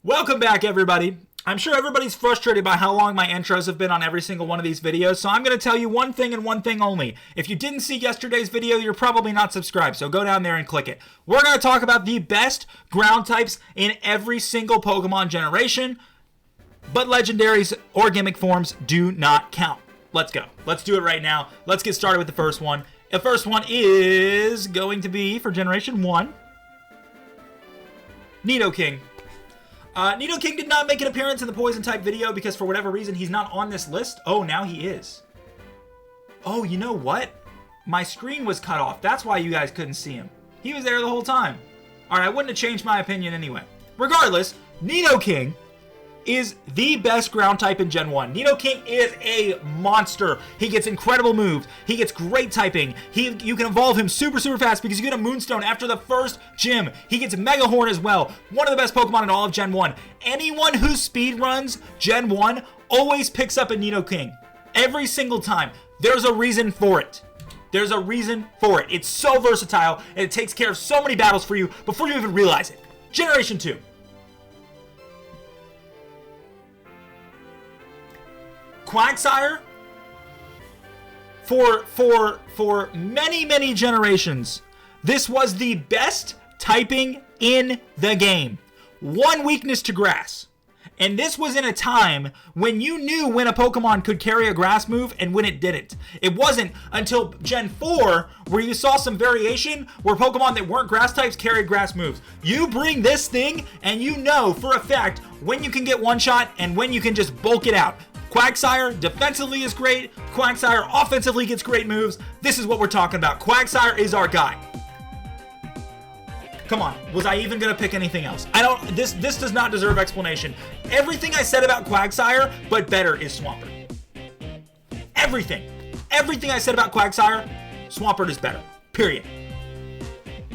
Welcome back, everybody. I'm sure everybody's frustrated by how long my intros have been on every single one of these videos, so I'm going to tell you one thing and one thing only. If you didn't see yesterday's video, you're probably not subscribed, so go down there and click it. We're going to talk about the best ground types in every single Pokemon generation, but legendaries or gimmick forms do not count. Let's go. Let's do it right now. Let's get started with the first one. The first one is going to be, for Generation 1, Nidoking. Nidoking did not make an appearance in the Poison-type video because for whatever reason he's not on this list. Oh, now he is. Oh, you know what? My screen was cut off. That's why you guys couldn't see him. He was there the whole time. Alright, I wouldn't have changed my opinion anyway. Regardless, Nidoking is the best ground type in Gen 1. Nidoking is a monster. He gets incredible moves. He gets great typing. You can evolve him super fast because you get a Moonstone after the first gym. He gets Mega Horn as well. One of the best Pokemon in all of Gen 1. Anyone who speedruns Gen 1 always picks up a Nidoking. Every single time. There's a reason for it. There's a reason for it. It's so versatile and it takes care of so many battles for you before you even realize it. Generation 2. Quagsire, for many generations, this was the best typing in the game. One weakness to grass. And this was in a time when you knew when a Pokemon could carry a grass move and when it didn't. It wasn't until Gen 4 where you saw some variation where Pokemon that weren't grass types carried grass moves. You bring this thing and you know for a fact when you can get one shot and when you can just bulk it out. Quagsire defensively is great. Quagsire offensively gets great moves. This is what we're talking about. Quagsire is our guy. Come on, was I even gonna pick anything else? This does not deserve explanation. Everything I said about Quagsire, but better, is Swampert. Everything I said about Quagsire, Swampert is better. Period.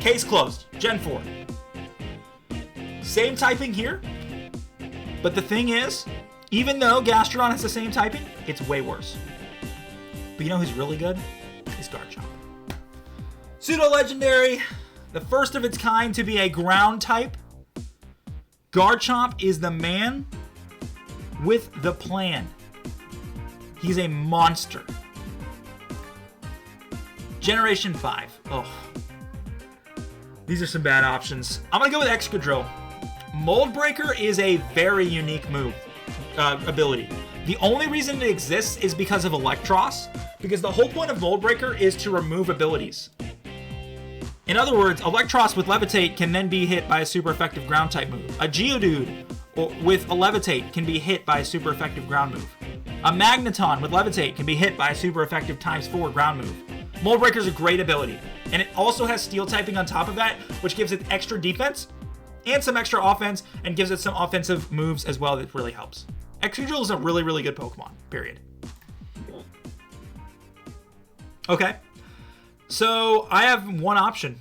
Case closed. Gen 4. Same typing here, but the thing is, even though Gastrodon has the same typing, it's way worse. But you know who's really good? It's Garchomp. Pseudo-legendary, the first of its kind to be a ground type. Garchomp is the man with the plan. He's a monster. Generation 5. Oh. These are some bad options. I'm going to go with Excadrill. Mold Breaker is a very unique move. Ability. The only reason it exists is because of Electros, because the whole point of Mold Breaker is to remove abilities. In other words, Electros with Levitate can then be hit by a super effective ground type move. A Geodude with a Levitate can be hit by a super effective ground move. A Magneton with Levitate can be hit by a super effective ×4 ground move. Mold Breaker is a great ability, and it also has Steel typing on top of that, which gives it extra defense and some extra offense, and gives it some offensive moves as well that really helps. Excadrill is a really good Pokemon, period. Okay, so I have one option.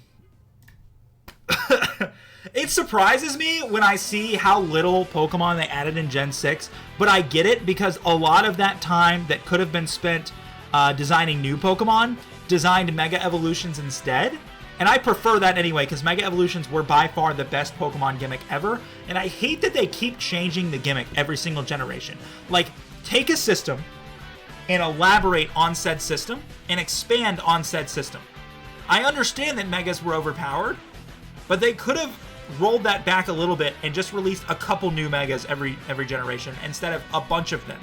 It surprises me when I see how little Pokemon they added in Gen 6, but I get it because a lot of that time that could have been spent designing new Pokemon, designed Mega Evolutions instead. And I prefer that anyway, because Mega Evolutions were by far the best Pokemon gimmick ever. And I hate that they keep changing the gimmick every single generation. Like, take a system and elaborate on said system and expand on said system. I understand that Megas were overpowered, but they could have rolled that back a little bit and just released a couple new Megas every generation instead of a bunch of them.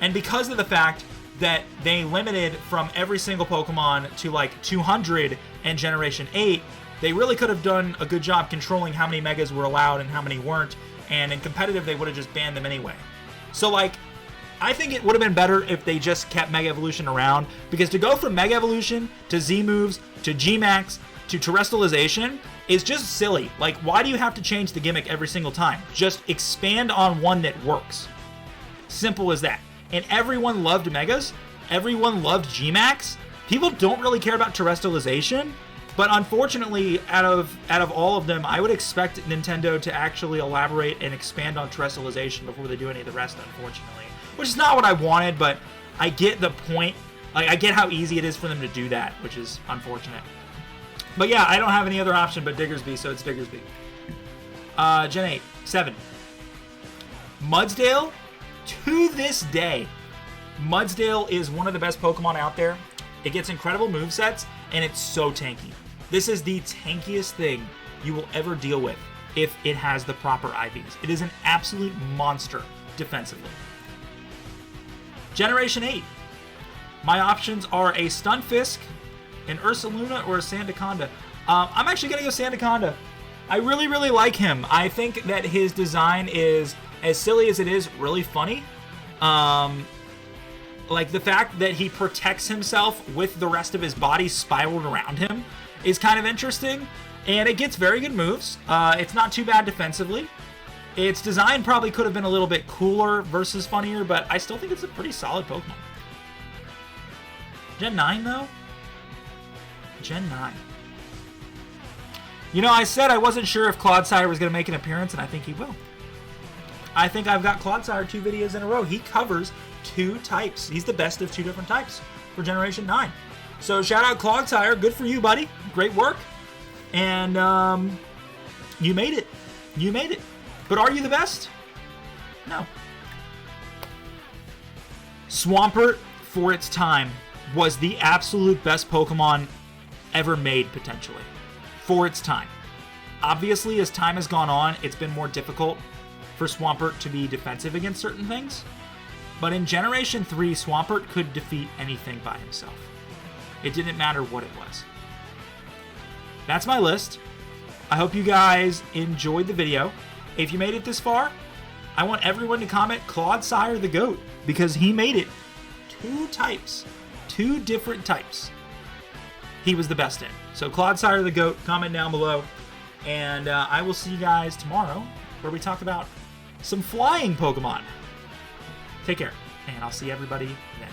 And because of the fact that they limited from every single Pokemon to like 200 in Generation 8, they really could have done a good job controlling how many Megas were allowed and how many weren't, and in competitive they would have just banned them anyway. So like, I think it would have been better if they just kept Mega Evolution around, because to go from Mega Evolution to Z-Moves to G-Max to Terrestrialization is just silly. Like, why do you have to change the gimmick every single time? Just expand on one that works. Simple as that. And everyone loved Megas. Everyone loved G-Max. People don't really care about Terrestrialization, but unfortunately, out of all of them, I would expect Nintendo to actually elaborate and expand on Terrestrialization before they do any of the rest, unfortunately. Which is not what I wanted, but I get the point. Like, I get how easy it is for them to do that, which is unfortunate. But yeah, I don't have any other option but Diggersby, so it's Diggersby. Gen 8, 7. Mudsdale, to this day, Mudsdale is one of the best Pokemon out there. It gets incredible movesets, and it's so tanky. This is the tankiest thing you will ever deal with if it has the proper IVs. It is an absolute monster defensively. Generation 8. My options are a Stunfisk, an Ursaluna, or a Sandaconda. I'm actually going to go Sandaconda. I really, really like him. I think that his design is, as silly as it is, really funny. Like the fact that he protects himself with the rest of his body spiraled around him is kind of interesting. And it gets very good moves. It's not too bad defensively. Its design probably could have been a little bit cooler versus funnier, but I still think it's a pretty solid Pokemon. Gen 9, though? Gen 9. You know, I said I wasn't sure if Clodsire was going to make an appearance, and I think he will. I think I've got Clodsire 2 videos in a row. He covers 2 types. He's the best of 2 different types for Generation 9. So shout out Clodsire. Good for you, buddy. Great work. And you made it. You made it. But are you the best? No. Swampert, for its time, was the absolute best Pokemon ever made, potentially. For its time. Obviously, as time has gone on, it's been more difficult for Swampert to be defensive against certain things. But in Generation 3, Swampert could defeat anything by himself. It didn't matter what it was. That's my list. I hope you guys enjoyed the video. If you made it this far, I want everyone to comment Clodsire the GOAT, because he made it 2 types. 2 different types. He was the best in. So Clodsire the GOAT, comment down below. And I will see you guys tomorrow, where we talk about some flying Pokemon. Take care, and I'll see everybody then.